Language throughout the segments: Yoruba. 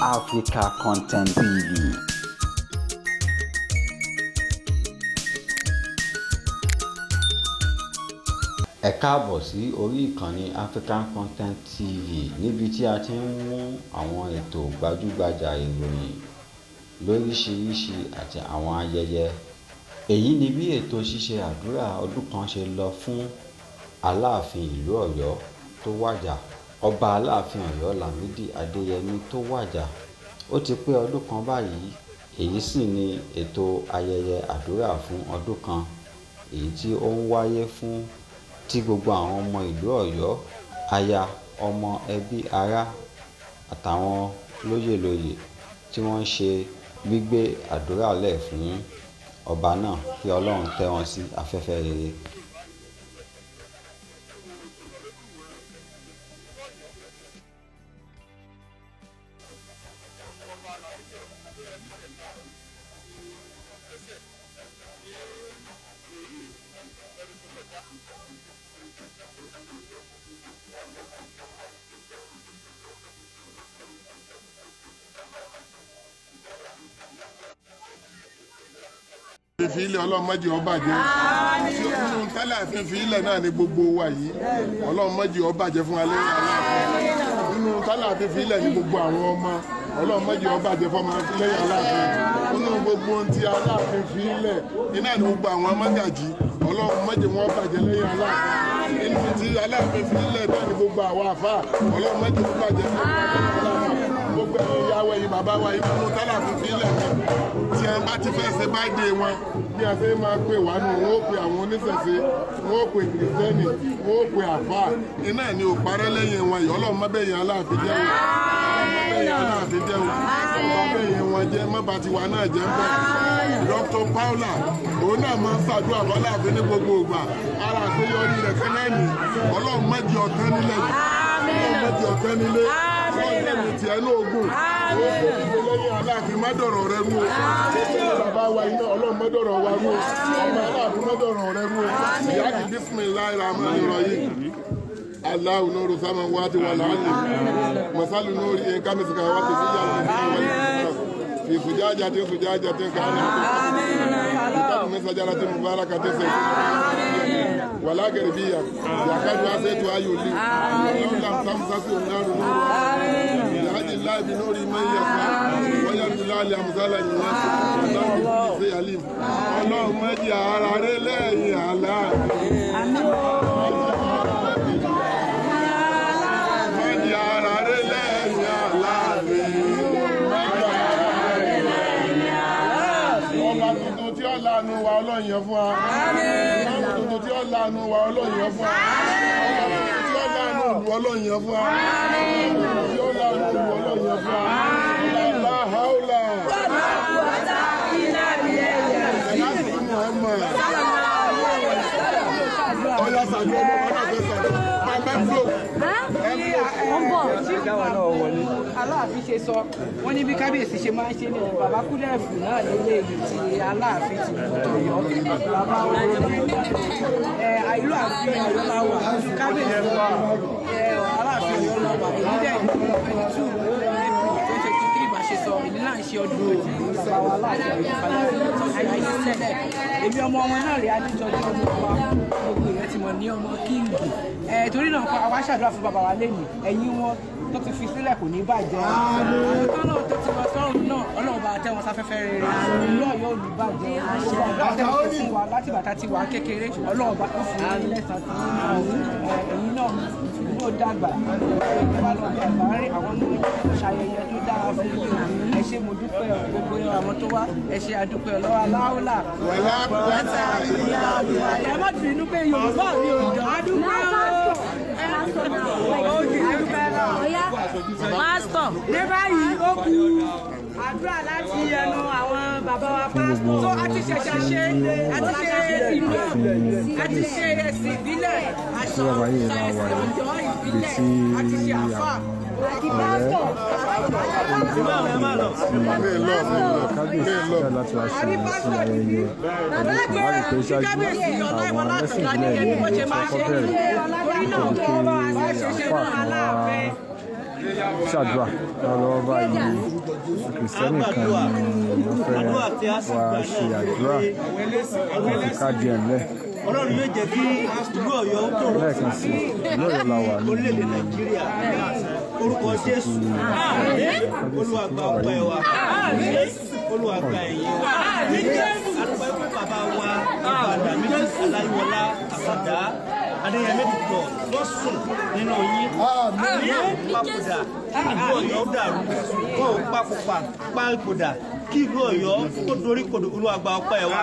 Africa Content TV. Ẹ káàbọ̀ sí orí ìkànnì African Content TV níbi tí a ti ń mú àwọn ètò gbajúgbajà ìròyìn lóríṣiríṣi àti àwọn ayẹyẹ. Èyí ni bí ètò ṣíṣe àdúrà ọdún kan ṣe lọ fún Alaafin ìlú Ọ̀yọ́ tó wàjà. Ọba Alaafin Ọ̀yọ́ Lamidi Adeyemi tó wàjà. Ó ti pé ọdún kan báyìí. Èyí sì ni ètò ayẹyẹ àdúrà fún ọdún kan èyí tí ó ń wáyé fún tí gbogbo àwọn ọmọ ìlú Ọ̀yọ́, aya, ọmọ, ẹbí, ará àtàwọn lóyèlóyè tí wọ́n ń ṣe gbígbé àdúrà lẹ̀ fún ọba náà kí Ọlọ́run tẹ́ wọn sí afẹ́fẹ́ rere. Fi ilẹ̀ Ọlọ́run má jẹ́ ó bàjẹ́. Nínú tálàfin fi ilẹ̀ náà ni gbogbo wa yìí. Ọlọ́run má jẹ́ ó bàjẹ́ fún alẹ́ Aláàfin. Nínú tálàfin fi ilẹ̀ ni gbogbo àwọn ọmọ. Ọlọ́run má jẹ́ ó bàjẹ́ fún ọmọ lẹ́yìn Aláàfin. Nínú gbogbo ohun tí Aláàfin fi ilẹ̀ iná ni gbogbo àwọn amágàjì. Ọlọ́run má jẹ́ wọ́n bàjẹ́ lẹ́yìn Aláàfin. Nínú tí Aláàfin fi ilẹ̀ náà ni gbogbo àwọn àfáà. Ọlọ́run má jẹ́ ó bàjẹ́ fún Aláàfin. Gbogbo ẹ̀yin ìyá wa yìí bàbá wa yìí nínú tálàfin fi ilẹ̀ tí a bá ti fẹ́ ṣe báyìí wọn bí a ṣe máa pè wá nù wọ́n ó pe àwọn oníṣẹ̀ṣe wọ́n ó pe kìrìsìtẹ́nì wọ́n ó pe àfáà iná ni ò parẹ́ lẹ́yìn wọn yìí Ọlọ́run má bẹ̀yìn Aláàfin jẹ́ wọn Aláàfin jẹ́ wọn má bẹ̀yìn wọn jẹ́ má bá tiwa náà jẹ́ ń bẹ̀. Dr. Paula òun náà máa ń ṣàdúrà fún Aláàfin ní gbogbo ìgbà ara àṣeyọrí rẹ̀ kẹ́lẹ́ẹ̀nì Ọlọ́run má jẹ́ ọ̀tán nílẹ̀ yìí Ọlọ́run má jẹ́ ọ̀tán nílé ọlọ́run ti ẹ̀ ní ogun ó kò dìbò lẹ́yìn Aláàfin má dọ̀rọ̀ rẹ rú o bàbá wa iná Ọlọ́run má dọ̀rọ̀ wa rú o ọmọ Aláàfin má dọ̀rọ̀ rẹ rú o ìyá kì í bismillahir rahmanir rahim Allahu nuru samawati wal ardi masalu nuri kamisika wa fi sujajatin kana kitab mesajaratin mubarakatin wala garbiya yakadu asaitu ayuli lam tamsasu naru yahdi Allah bi nuri man yasha wa yahdi Allah li amsala linnas wallahu bi alim Ọlọ́run má jẹ́ ara rẹ̀ lẹ́yìn Aláàfin lánàá wa Ọlọ́run yẹn fún wa tuntun tí ó lánàá wa Ọlọ́run yẹn fún wa tí ó lánàá olú Ọlọ́run yẹn fún wa tí ó lánàá olú Ọlọ́run yẹn fún wa la haula ọ̀yà sàdúrà ọmọ náà fẹ́ sàdúrà Aláàfin ṣe sọ wọ́n ní bí kábíyèsí ṣe máa ń ṣe ní bàbá kúlẹ̀fù náà lélẹ̀ èyí tí Aláàfin ti mú tọ̀yọ́ bàbá wọn ìlú àfin Ọ̀yọ́ la wà kábíyèsí Aláàfin Ọ̀yọ́ la wà èyí dẹ̀ ní 22 ṣe sọ èmi náà ṣe ọdún bàbá wa Aláàfin Ọ̀yọ́ sẹ́lẹ̀ èmi ọmọ wọn náà rí adéjọjọ ọmọ wa gbogbo ìyẹn ti mọ̀ ní ọmọ kíngì torí náà kọ́ àwa ṣàdúrà fún bàbá wa lẹ́nu ẹ̀yìn wọn tó ti fi sílẹ̀ kò ní bàjẹ́ àwọn tó náà tó ti lọ sọ́run náà Ọlọ́run bá tẹ́ wọn sáfẹ́fẹ́ rere ìlú Ọ̀yọ́ ò ní bàjẹ́ àtẹ̀wọ́ fún wa láti bàtà ti wà kékeré Ọlọ́run bá tó fún wa lẹ́sàn tí ẹ̀yìn náà ìlú dàgbà ìjọba lọ bí àgbáre àwọn ní ṣayẹyẹ tó dára fún mi ẹ ṣé mo dúpẹ́ gbogbo àwọn tó wá ẹ ṣé àdúpẹ́ lọ́wọ́ aláwòlà ẹ má bínú pé Yorùbá mi ò jọ àdúpẹ́ pásítọ̀ ní báyìí ó kù àdúrà láti ẹnu àwọn bàbá wa pásítọ̀ tó a ti ṣẹ̀ṣẹ̀ ṣe a ti ṣe ìlú a ti ṣe ẹ̀sìn ìbílẹ̀ aṣọ ẹ̀sìn ọjọ́ ìbílẹ̀ a ti ṣe àfà àti pásítọ̀ àti pásítọ̀ nìyí bàbá ẹgbẹ́ kábíyèsí ọ̀la ìwọ̀n láti ọ̀la ní ẹni bó ṣe máa ṣe orí náà kọ́ bá a ṣe ṣe náà Aláàfin. ṣàdúrà lọ́wọ́ báyìí kìrìsìtẹ́nì kan ni wọ́n fẹ́ wá ṣe àdúrà káàdì ẹ̀ lẹ̀. Ọlọ́run yóò jẹ́ kí ìlú Ọ̀yọ́ tó rọ̀ lẹ́ẹ̀kan sí ìlú Ọ̀yọ́ la wà ní orílẹ̀-èdè Nàìjíríà orúkọ Jésù Olúwa gba ọpẹ́ wa Olúwa gba ẹ̀yìn wa adúpẹ́ fún bàbá wa Lamidi aláyíwọlá àkàndá Adeyemi dùtọ̀ wọ́n sùn nínú yín papòdà ìlú Ọ̀yọ́ dàrú wọ́n ò papòdà kí ìlú Ọ̀yọ́ tó dorí kodò Olúwa gba ọpẹ́ wa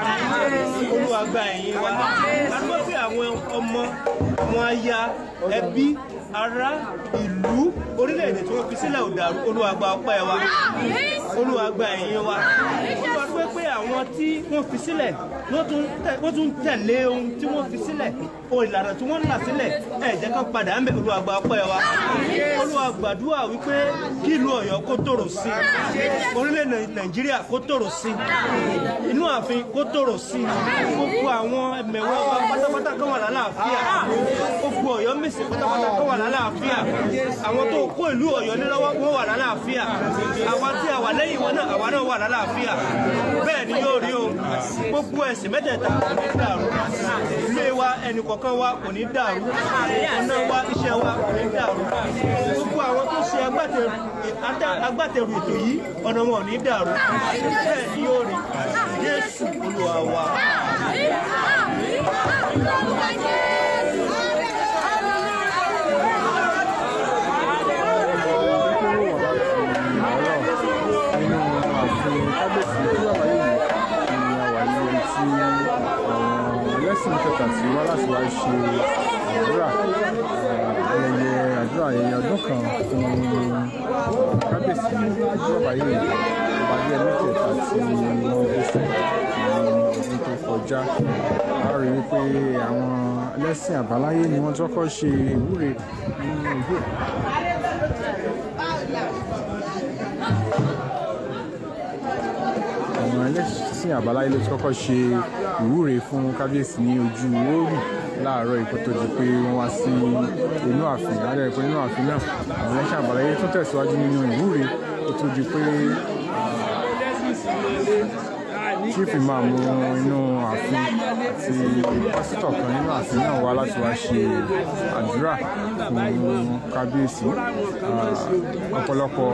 Olúwa gba ẹ̀yìn wa adúpẹ́ pé àwọn ọmọ àwọn aya ẹbí ará ìlú orílẹ̀-èdè tí wọ́n fi sílẹ̀ ò dàrú Olúwa gba ọpẹ́ wa Olúwa gba ẹ̀yìn wa Olúwa dúpẹ́ pé àwọn tí wọ́n fi sílẹ̀ wọ́n tún tẹ̀lé ohun tí wọ́n fi sílẹ̀ ìlànà tí wọ́n là sílẹ̀ ẹ jẹ́ ká padà ń bẹ̀ Olúwa gba ọpẹ́ wa Olúwa gbàdúrà wípé kí ìlú Ọ̀yọ́ kó tòrò sí orílẹ̀-èdè Nàìjíríà kó tòrò sí inú ààfin kó tòrò sí gbogbo àwọn ẹ̀mẹ̀wá wa pátápátá kan wà lálàáfíà gbogbo Ọ̀yọ́ Mèsì pátápátá kan wà lálàáfíà àwọn tó kó ìlú Ọ̀yọ́ ní lọ́wọ́ wọ́n wà lálàáfíà àwa tí a wà lẹ́yìn wọn náà àwa náà wà lálàáfíà bẹ́ẹ̀ ni yóò rí o gbogbo ẹ̀sìn mẹ́tẹ̀ẹ̀ta kò ní dàrú ilé wa ẹnì kọ̀ọ̀kan wa kò ní dàrú ọ̀nà wa iṣẹ́ wa kò ní dàrú gbogbo àwọn tó ṣe agbátẹrù ètò yìí ọ̀nà wọn ò ní dàrú bẹ́ẹ̀ ni yóò rí Jésù Olúwa wa. Ẹlẹ́sìn kẹta tí wá láti wá ṣe àdúrà ayẹyẹ ọdún kan fún kábíyèsí ìjọba yìí ìpàdé ẹlẹ́kẹta tí wọ́n gbèsè ní ọdún tó kọjá. A rí i pé àwọn ẹlẹ́sìn àbáláyé ni wọ́n tọ́kọ́ ṣe ìwúre nínú ìlú. Àwọn ẹlẹ́sìn àbáláyé ló ti kọ́kọ́ ṣe ìwúre fún kábíyèsí ní ojú oòrùn láàárọ̀ ikú tó di pé wọ́n wá sí inú ààfin àárẹ̀ ìpín nínú ààfin náà àwọn ẹlẹ́sìn àbáláyé tún tẹ̀síwájú nínú ìwúre ó tó di pé chief imam inú ààfin àti pásítọ̀ kan nínú ààfin náà wá láti wá ṣe àdúrà fún kábíyèsí. Ọ̀pọ̀lọpọ̀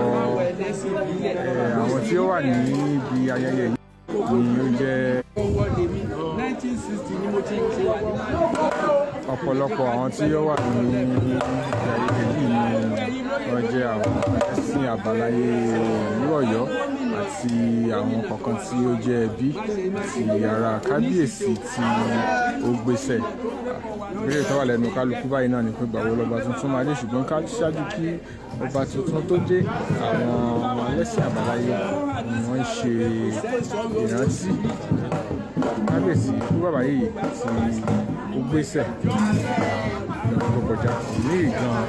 àwọn tí ó wà ní ibi ayẹyẹ yìí ni ó jẹ́ ọ̀pọ̀lọpọ̀ àwọn tí ó wà ní ayẹyẹ yìí ni wọ́n jẹ́ àwọn ẹlẹ́sìn àbáláyé ìlú Ọ̀yọ́ àti àwọn kọ̀ọ̀kan tí ó jẹ́ ẹbí àti ará kábíyèsí tí ó gbéṣẹ̀. Ìbéèrè tó wà lẹ́nu kálukú báyìí náà ni pé gbàwó lọ́ba tuntun máa dé, ṣùgbọ́n ká ṣáájú kí ọba tuntun tó dé àwọn ẹlẹ́sìn àbáláyé ni wọ́n ń ṣe ìrántí kábíyèsí fún bàbá yìí tí ó gbéṣẹ̀ lọ́dún tó kọjá. Ní ìgan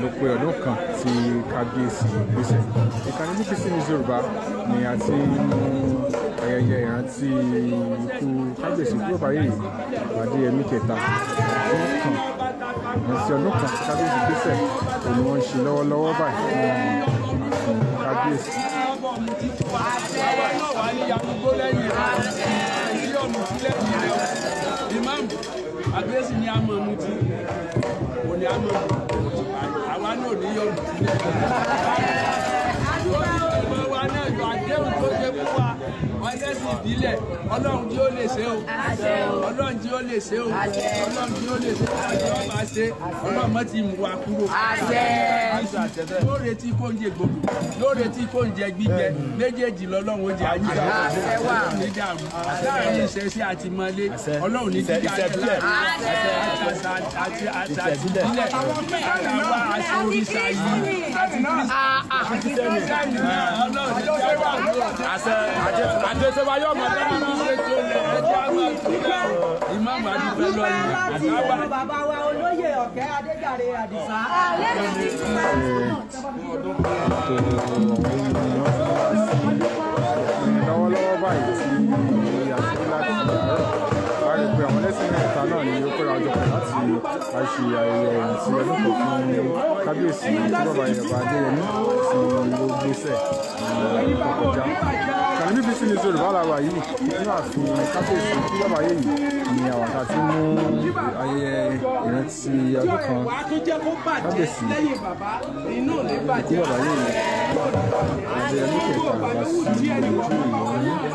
ló pé ọdún kan tí kábíyèsí gbéṣẹ̀. Ìkànnì BBC News Yorùbá ni a ti mú ayẹyẹ ìrántí ikú kábíyèsí fún bàbá yìí Adeyemi kẹta ìrántí ọdún kan tí kábíyèsí gbéṣẹ̀ òní wọ́n ń ṣe lọ́wọ́lọ́wọ́ báyìí fún kábíyèsí. Àgbésí ni a mọ̀ mú tí kò ní a mọ̀ àwa náà ní yọ̀ mú tí ọmọ wa náà yọ àdéhùn tó ṣe fún wa wọ́n lẹ́sìn ìbílẹ̀ Ọlọ́run tí ó lè ṣe o Ọlọ́run tí ó lè ṣe o Ọlọ́run tí ó lè ṣe o Ọlọ́run máa ṣe Ọlọ́run mọ́ ti mú wa kúrò yóò retí kó ń jẹ gbogbo yóò retí kó ń jẹ gbígbẹ méjèèjì lọ́lọ́run ó jẹ ayé Ọlọ́run ní dàrú láàrin ìṣẹ́sí àti mọ́lé Ọlọ́run ní dídá àti ìbílẹ̀ àtàwọn àti oríṣà yìí àti kírísítẹ́nì Ọlọ́run ní dídá àjẹsẹ́wà yóò mọ̀ lẹ́nu ní ètò ẹ̀jẹ̀ ìmọ̀ọ́mù àdúgbò lọ́yìn àtàwọn bàbá wa olóyè Ọ̀kẹ́ Adéjàre Àdìsá. Lọ́wọ́lọ́wọ́ báyìí tí a ti láti àárọ̀ wá rí pé àwọn ẹlẹ́sìn mẹ́ta náà ni ó kóra ọjọ́ pọ̀ láti a ṣe ayẹyẹ ìrántí ọdún kan fún kábíyèsí tí bàbá Yorùbá Adéyẹmí tí ó gbéṣẹ̀ ní ọdún tó kọjá. Kàní BBC News Yorùbá la wà yìí nínú ààfin kábíyèsí tí bàbá Yeye ní àwọn tá a ti mú ayẹyẹ ìrántí ọdún kan kábíyèsí tí bàbá Yeye Adéyẹmí kẹta wá sí ojú ìwọ̀n.